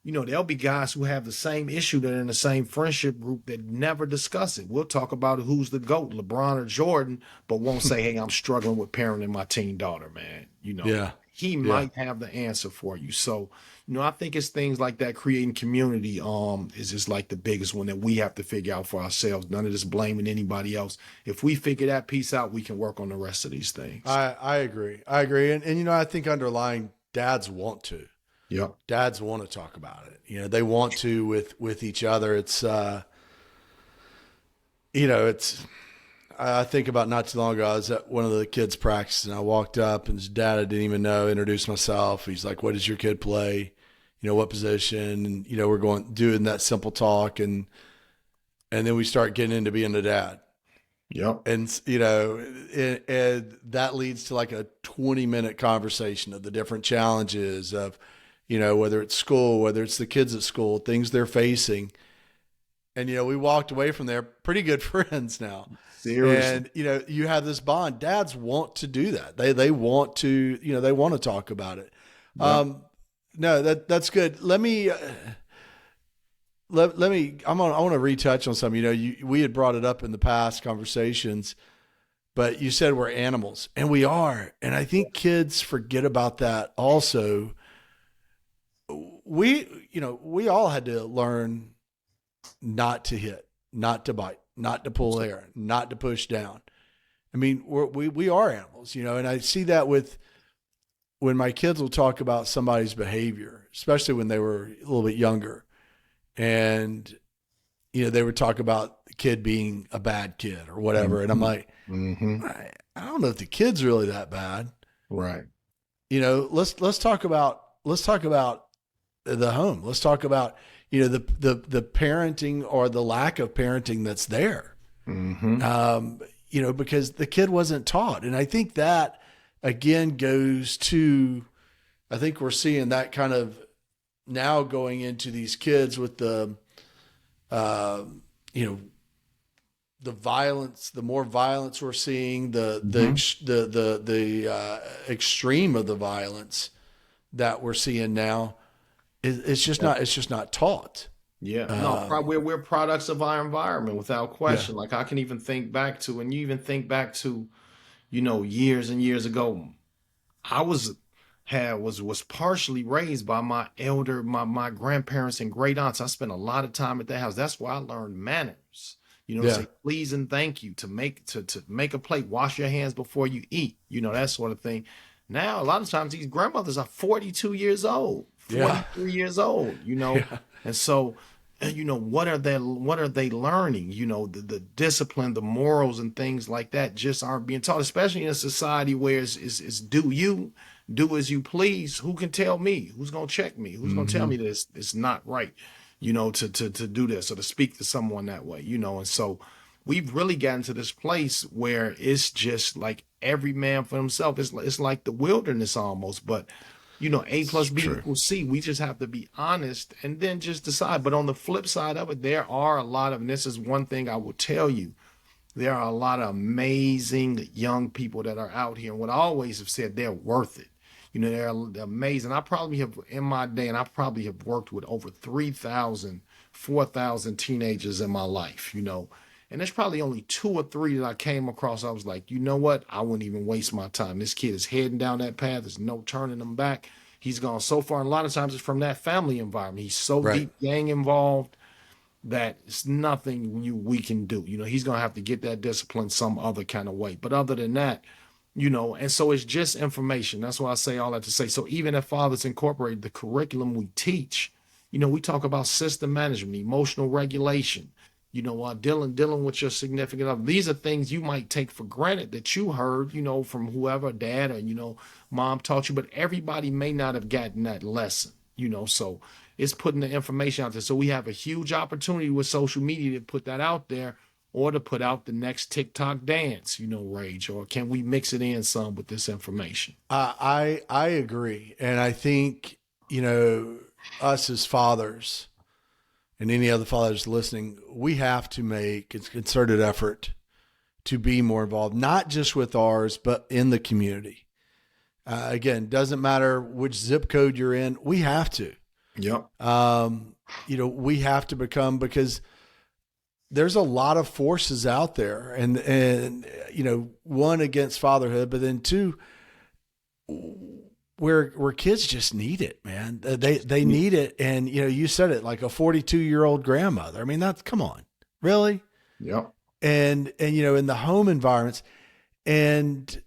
there'll be guys who have the same issue that are in the same friendship group that never discuss it. We'll talk about who's the GOAT, LeBron or Jordan, but won't say, hey, I'm struggling with parenting my teen daughter, man. Yeah. He Yeah. might have the answer for you. So, I think it's things like that. Creating community is just like the biggest one that we have to figure out for ourselves. None of this blaming anybody else. If we figure that piece out, we can work on the rest of these things. I agree. I agree. And I think underlying dads want to. Yep. Dads want to talk about it. They want to with each other. It's it's I think about not too long ago, I was at one of the kids' practice and I walked up and his dad, I didn't even know, introduced myself. He's like, what does your kid play? What position? And, we're doing that simple talk. And then we start getting into being a dad. Yep. And, and that leads to like a 20-minute conversation of the different challenges of, whether it's school, whether it's the kids at school, things they're facing. And, we walked away from there pretty good friends now. Seriously. And, you have this bond. Dads want to do that. They want to, they want to talk about it. Yep. No, that's good. Let me, I want to retouch on something. We had brought it up in the past conversations, but you said we're animals, and we are. And I think kids forget about that also. We all had to learn not to hit, not to bite, not to pull hair, not to push down. I mean, we are animals, and I see that when my kids will talk about somebody's behavior, especially when they were a little bit younger, and, they would talk about the kid being a bad kid or whatever. And I'm like, I don't know if the kid's really that bad. Right. Let's talk about the home. Let's talk about, the parenting or the lack of parenting that's there. Because the kid wasn't taught. And I think that again goes to, I think we're seeing that kind of now going into these kids with the violence, the more violence we're seeing, the extreme of the violence that we're seeing now. It's just not taught. Yeah, no, we're products of our environment without question. Like I can even think back to, and you even think back to, years and years ago, I was partially raised by my grandparents and great aunts. I spent a lot of time at their house. That's where I learned manners. To say please and thank you, to make a plate, wash your hands before you eat, that sort of thing. Now, a lot of times these grandmothers are 42 years old, 43 years old, and so, what are they learning? The discipline, the morals and things like that just aren't being taught, especially in a society where it's do as you please. Who can tell me? Who's going to check me? Who's going to tell me this it's not right, to do this or to speak to someone that way, and so we've really gotten to this place where it's just like every man for himself. It's like the wilderness almost, but A plus B equals C. We just have to be honest and then just decide. But on the flip side of it, there are a lot of, and this is one thing I will tell you, there are a lot of amazing young people that are out here. And what I always have said, they're worth it. They're amazing. I probably have, in my day, and I probably have worked with over 3,000, 4,000 teenagers in my life, and there's probably only 2 or 3 that I came across. I was like, you know what? I wouldn't even waste my time. This kid is heading down that path. There's no turning him back. He's gone so far. And a lot of times it's from that family environment. He's so deep gang involved that it's nothing we can do. He's going to have to get that discipline some other kind of way. But other than that, and so it's just information. That's why I say all that to say. So even if Fathers Incorporated, the curriculum we teach, we talk about system management, emotional regulation, dealing with your significant other. These are things you might take for granted that you heard, from whoever, dad or, mom taught you, but everybody may not have gotten that lesson, so it's putting the information out there. So we have a huge opportunity with social media to put that out there or to put out the next TikTok dance, Rage, or can we mix it in some with this information? I agree. And I think, us as fathers, and any other fathers listening, we have to make a concerted effort to be more involved, not just with ours, but in the community. Again, doesn't matter which zip code you're in. We have to. Yep. We have to become, because there's a lot of forces out there, and one, against fatherhood, but then two, where kids just need it, man. They need it, and you said it, like a 42-year-old grandmother. I mean, that's, come on, really. Yep. And in the home environments, and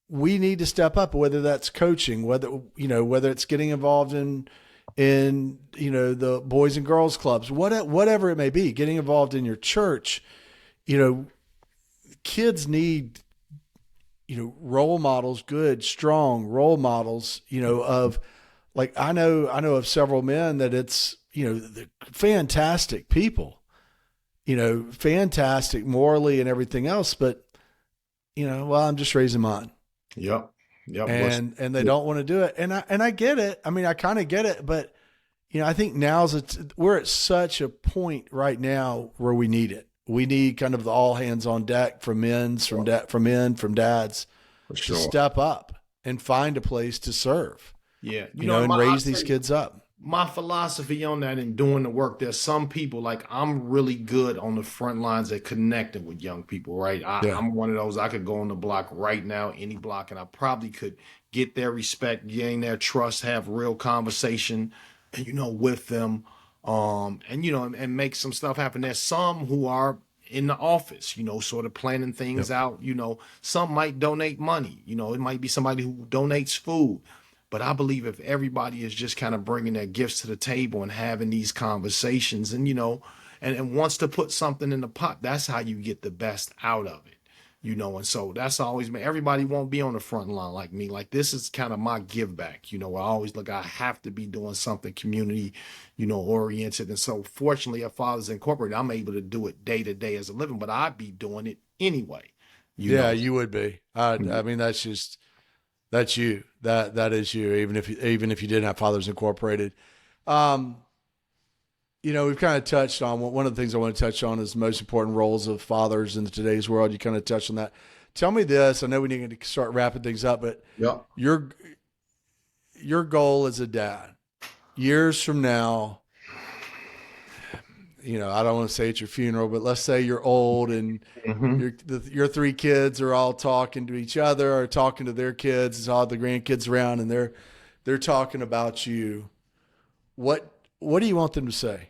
we need to step up, whether that's coaching, whether it's getting involved in the boys and girls clubs, whatever it may be, getting involved in your church. Kids need role models, good, strong role models, of, like, I know of several men that it's, fantastic people, fantastic morally and everything else, but well, I'm just raising mine. Yep. Yep. And they don't want to do it. And I get it. I mean, I kind of get it, but I think we're at such a point right now where we need it. We need kind of the all hands on deck from dads, For to sure. step up and find a place to serve, Yeah. and raise these kids up. My philosophy on that and doing the work, there's some people, like, I'm really good on the front lines at connecting with young people, right? Yeah. I'm one of those, I could go on the block right now, any block, and I probably could get their respect, gain their trust, have real conversation, with them, and make some stuff happen. There's some who are in the office, sort of planning things out. Some might donate money. It might be somebody who donates food. But I believe if everybody is just kind of bringing their gifts to the table and having these conversations, and wants to put something in the pot, that's how you get the best out of it. And so that's always been, everybody won't be on the front line like me. Like, this is kind of my give back. I always look, I have to be doing something community, oriented. And so fortunately at Fathers Incorporated, I'm able to do it day to day as a living, but I'd be doing it anyway. You would be. I mean, that's you. That is you. Even if you didn't have Fathers Incorporated. We've kind of touched on, one of the things I want to touch on is the most important roles of fathers in today's world. You kind of touched on that. Tell me this. I know we need to start wrapping things up, but your goal as a dad, years from now, I don't want to say it's your funeral, but let's say you're old and your three kids are all talking to each other or talking to their kids. It's all the grandkids around, and they're talking about you. What do you want them to say?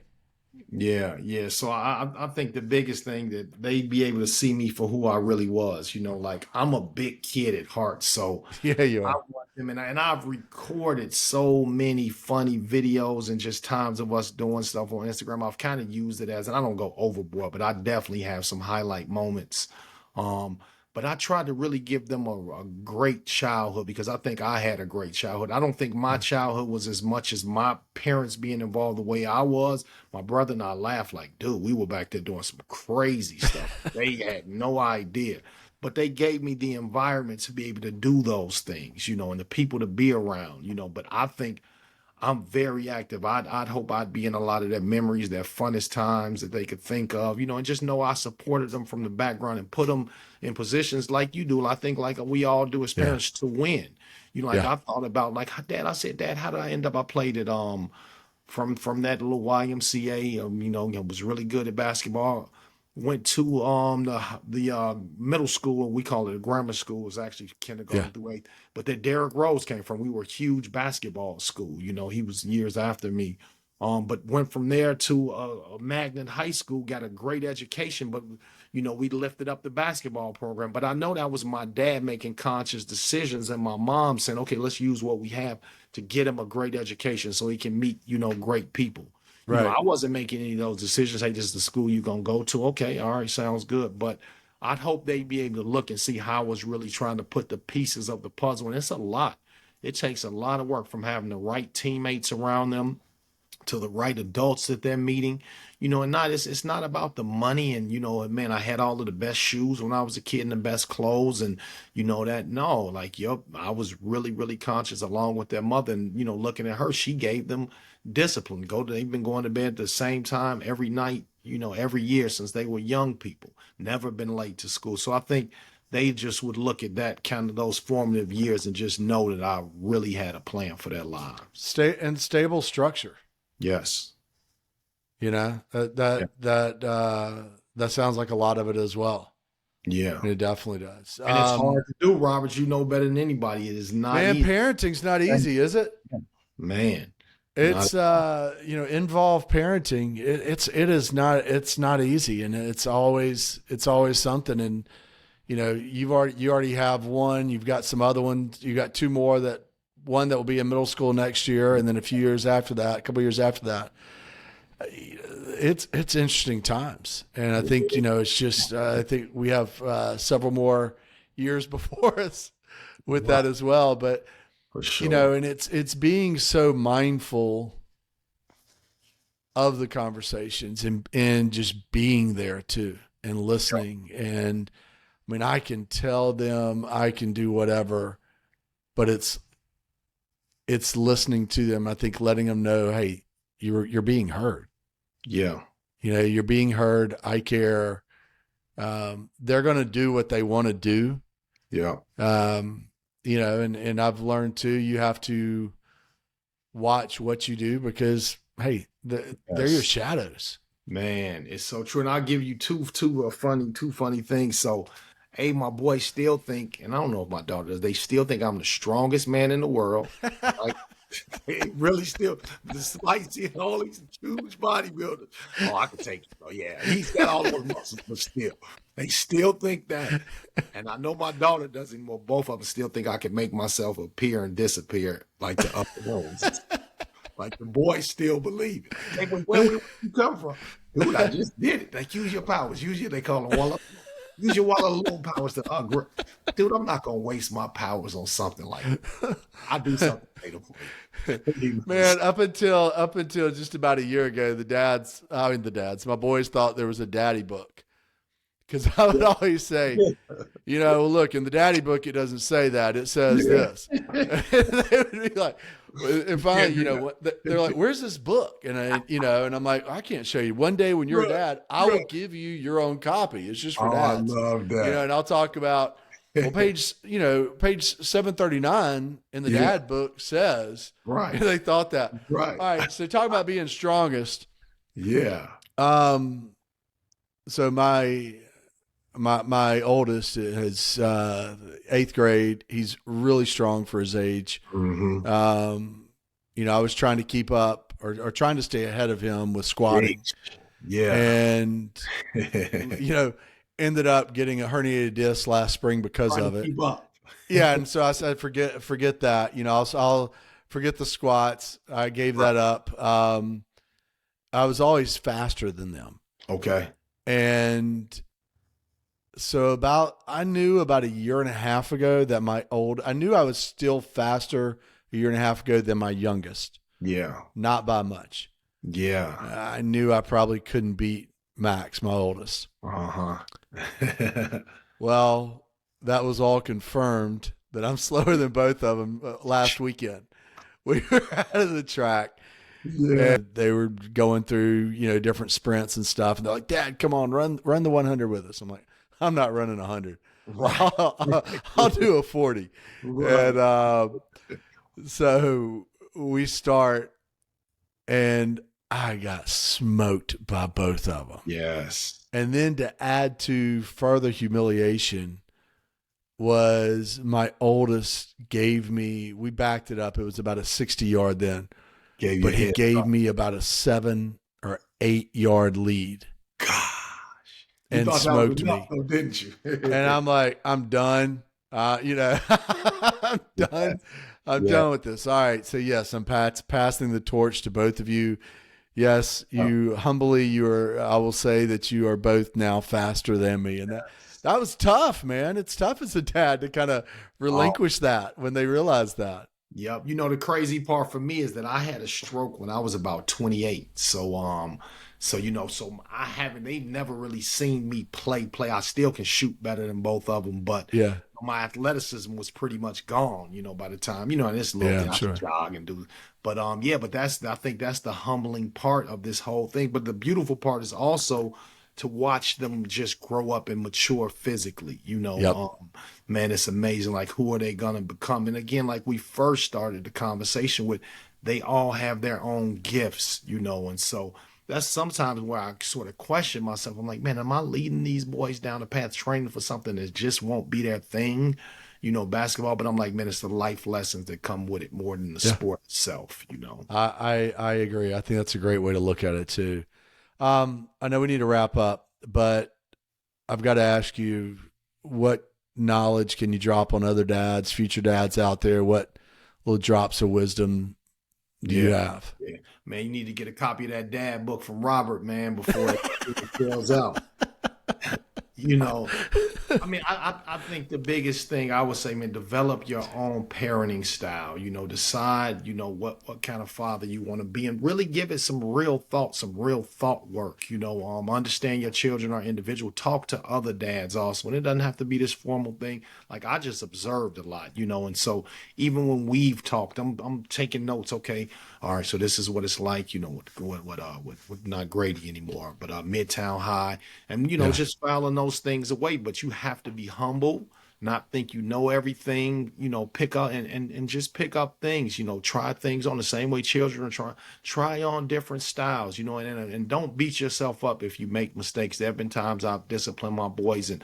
Yeah. So I think the biggest thing, that they be able to see me for who I really was. Like, I'm a big kid at heart, so Yeah, you I are. want them, and I've recorded so many funny videos and just times of us doing stuff on Instagram. I've kind of used it as, and I don't go overboard, but I definitely have some highlight moments. But I tried to really give them a great childhood, because I think I had a great childhood. I don't think my childhood was as much as my parents being involved the way I was. My brother and I laugh like, dude, we were back there doing some crazy stuff. They had no idea. But they gave me the environment to be able to do those things, and the people to be around, But I think I'm very active. I'd hope I'd be in a lot of their memories, their funnest times that they could think of, and just know I supported them from the background and put them in positions like you do. I think like we all do as parents, to win. Like, Yeah. I thought about, like, Dad, I said, Dad, how did I end up? I played it from that little YMCA, was really good at basketball. Went to the middle school, we call it a grammar school. It was actually kindergarten through eighth, but that Derrick Rose came from. We were a huge basketball school. He was years after me. But went from there to a Magnet High School, got a great education, but we lifted up the basketball program. But I know that was my dad making conscious decisions, and my mom saying, okay, let's use what we have to get him a great education so he can meet, great people. Right. I wasn't making any of those decisions. Hey, this is the school you're going to go to. Okay, all right, sounds good. But I'd hope they'd be able to look and see how I was really trying to put the pieces of the puzzle. And it's a lot. It takes a lot of work, from having the right teammates around them to the right adults that they're meeting, and it's not about the money. And, man, I had all of the best shoes when I was a kid and the best clothes, and that, no, like, I was really, really conscious, along with their mother, and, looking at her, she gave them discipline. They've been going to bed at the same time every night, every year since they were young people, never been late to school. So I think they just would look at that kind of those formative years and just know that I really had a plan for their lives. Stable structure. Yes. You know, Yeah. that sounds like a lot of it as well. Yeah. It definitely does. And it's hard to do, Robert. You know better than anybody. It is not Man, easy. parenting's not easy, is it? Man. It's involved parenting. It's not easy, and it's always something. And you already have one. You've got some other ones. You got two more, one that will be in middle school next year, and then a couple years after that. It's interesting times, and I think it's just I think we have several more years before us with that as well. But For sure. and it's being so mindful of the conversations and just being there too and listening. And I mean, I can tell them I can do whatever, but it's listening to them. I think letting them know, hey, you're being heard. Yeah. You're being heard. I care. They're going to do what they want to do. Yeah. And I've learned too, you have to watch what you do because, hey, they're your shadows. Man, it's so true. And I'll give you two funny things. So, hey, my boys still think, and I don't know if my daughter does, they still think I'm the strongest man in the world. Like, they really still, despite seeing all these huge bodybuilders. Oh, I can take it. Oh, yeah, he's got all those muscles, but still, they still think that. And I know my daughter does anymore. Both of them still think I can make myself appear and disappear like the upper rooms. Like the boys still believe it. Like, where you come from? Dude, I just did it. Like, use your powers. They call them use your Waterloo powers to dude, I'm not gonna waste my powers on something like that. I do something later for you. Man, up until just about a year ago, my boys thought there was a daddy book. Because I would always say, look, in the daddy book, it doesn't say that. It says this. And they would be like, and finally, they're like, where's this book? And and I'm like, I can't show you. One day when you're a dad, I will give you your own copy. It's just for dads. I love that. And I'll talk about, page 739 in the dad book says, right. And they thought that. Right. All right. So talk about being strongest. Yeah. So my oldest is 8th grade. He's really strong for his age. Mm-hmm. I was trying to keep up or trying to stay ahead of him with squatting. Yeah. And, ended up getting a herniated disc last spring because of it. Keep up. Yeah. And so I said, forget that. I'll forget the squats. I gave that up. I was always faster than them. Okay. And so I knew about a year and a half ago that I knew I was still faster a year and a half ago than my youngest. Yeah. Not by much. Yeah. I knew I probably couldn't beat Max, my oldest. Uh-huh. Well, that was all confirmed that I'm slower than both of them last weekend. We were out of the track. Yeah. And they were going through, different sprints and stuff. And they're like, Dad, come on, run the 100 with us. I'm like, I'm not running 100. Right. I'll do a 40. Right. And so we start, and I got smoked by both of them. Yes. And then to add to further humiliation was my oldest we backed it up. It was about a 60-yard then. But he gave me about a 7 or 8 yard lead. Gosh. And smoked me. Though, didn't you? And I'm like, I'm done. I'm done. I'm done with this. All right. So yes, I'm passing the torch to both of you. Yes, you I will say that you are both now faster than me. And that was tough, man. It's tough as a dad to kind of relinquish that when they realize that. Yep. The crazy part for me is that I had a stroke when I was about 28. So they've never really seen me play. I still can shoot better than both of them, but my athleticism was pretty much gone, by the time, and this little thing I can jog and do. But I think that's the humbling part of this whole thing. But the beautiful part is also to watch them just grow up and mature physically, Yep. man, it's amazing. Like, who are they gonna become? And again, like we first started the conversation with, they all have their own gifts, and so that's sometimes where I sort of question myself. I'm like, man, am I leading these boys down the path training for something that just won't be their thing? Basketball, but I'm like, man, it's the life lessons that come with it more than the Yeah. sport itself. I agree. I think that's a great way to look at it too. I know we need to wrap up, but I've got to ask you, what knowledge can you drop on other dads, future dads out there? What little drops of wisdom do you have? Yeah. Man, you need to get a copy of that dad book from Robert, man, before it fails out. You know, I mean, I think the biggest thing I would say, man, develop your own parenting style. Decide, what kind of father you want to be, and really give it some real thought work. Understand your children are individual. Talk to other dads also, and it doesn't have to be this formal thing. Like, I just observed a lot, and so even when we've talked, I'm taking notes. Okay, all right, so this is what it's like. With not Grady anymore, but Midtown High, and Yeah. just filing those things away. But you have to be humble, not think you know everything. Pick up and just pick up things. Try things on the same way children are try on different styles. And don't beat yourself up if you make mistakes. There have been times I've disciplined my boys and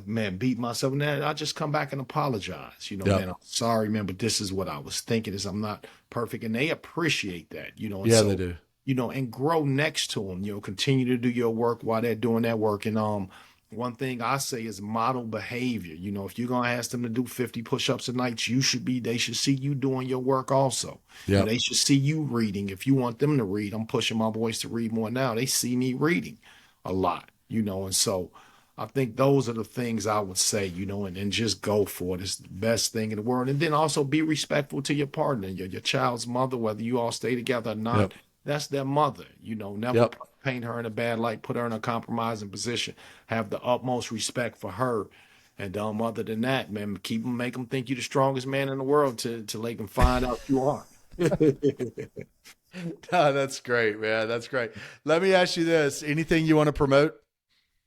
man, beat myself. And then I just come back and apologize. Yep. Man, I'm sorry, man, but this is what I was thinking. Is I'm not perfect, and they appreciate that. And Yeah, they so do. and grow next to them. Continue to do your work while they're doing that work. And one thing I say is model behavior. If you're gonna ask them to do 50 push-ups a night, they should see you doing your work also. Yep. They should see you reading. If you want them to read, I'm pushing my boys to read more now. They see me reading a lot. And so I think those are the things I would say, and just go for it. It's the best thing in the world. And then also be respectful to your partner, your child's mother, whether you all stay together or not. Yep. That's their mother. Never Yep. paint her in a bad light, put her in a compromising position. Have the utmost respect for her. And other than that, man, make them think you're the strongest man in the world till they can find out you are. Oh, that's great, man. That's great. Let me ask you this. Anything you want to promote?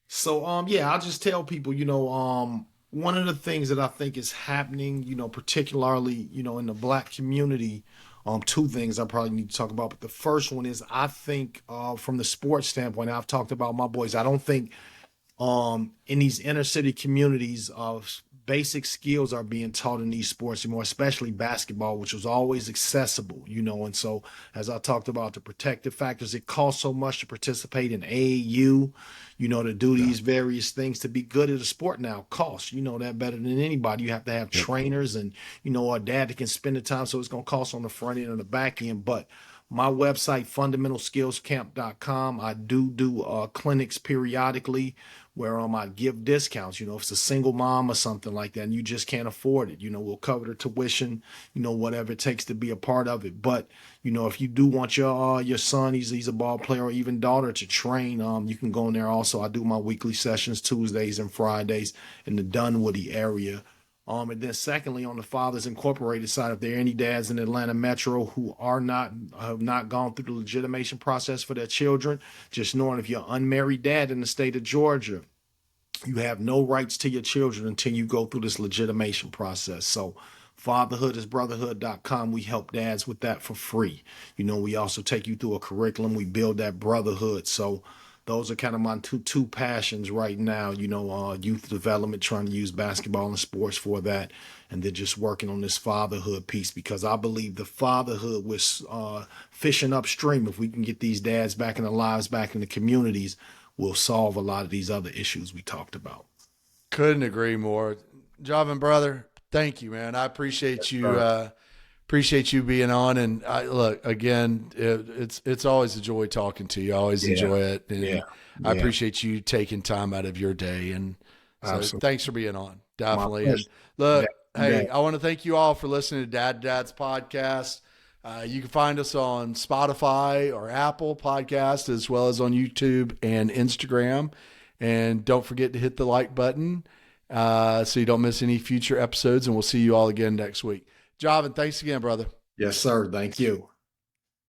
So yeah, I'll just tell people, one of the things that I think is happening, particularly, in the black community, two things I probably need to talk about. But the first one is, I think from the sports standpoint, I've talked about my boys. I don't think in these inner city communities of basic skills are being taught in these sports anymore, especially basketball, which was always accessible, and so as I talked about the protective factors, it costs so much to participate in AAU, to do Yeah. these various things. To be good at a sport now costs, that better than anybody. You have to have Yep. trainers and a dad that can spend the time, so it's going to cost on the front end and the back end. But my website, fundamentalskillscamp.com, I do clinics periodically where I give discounts. If it's a single mom or something like that and you just can't afford it, we'll cover the tuition, whatever it takes to be a part of it. But if you do want your son, he's a ball player, or even daughter, to train, you can go in there also. I do my weekly sessions Tuesdays and Fridays in the Dunwoody area. And then secondly, on the Fathers Incorporated side, if there are any dads in Atlanta Metro who have not gone through the legitimation process for their children, just knowing, if you're an unmarried dad in the state of Georgia, you have no rights to your children until you go through this legitimation process. So fatherhoodisbrotherhood.com, we help dads with that for free. We also take you through a curriculum. We build that brotherhood. So those are kind of my two passions right now, youth development, trying to use basketball and sports for that, and then just working on this fatherhood piece, because I believe the fatherhood was fishing upstream. If we can get these dads back in their lives, back in the communities, we'll solve a lot of these other issues we talked about. Couldn't agree more. Javin, brother, thank you, man. I appreciate you being on. And look, again, it's always a joy talking to you. I always enjoy it. And Yeah. I Yeah. appreciate you taking time out of your day. And so Absolutely. thanks for being on. My Definitely. And pleasure. look, Yeah. hey, Yeah. I want to thank you all for listening to Dad's podcast. You can find us on Spotify or Apple Podcast, as well as on YouTube and Instagram. And don't forget to hit the like button so you don't miss any future episodes. And we'll see you all again next week. Javin, thanks again, brother. Yes, sir. Thank you.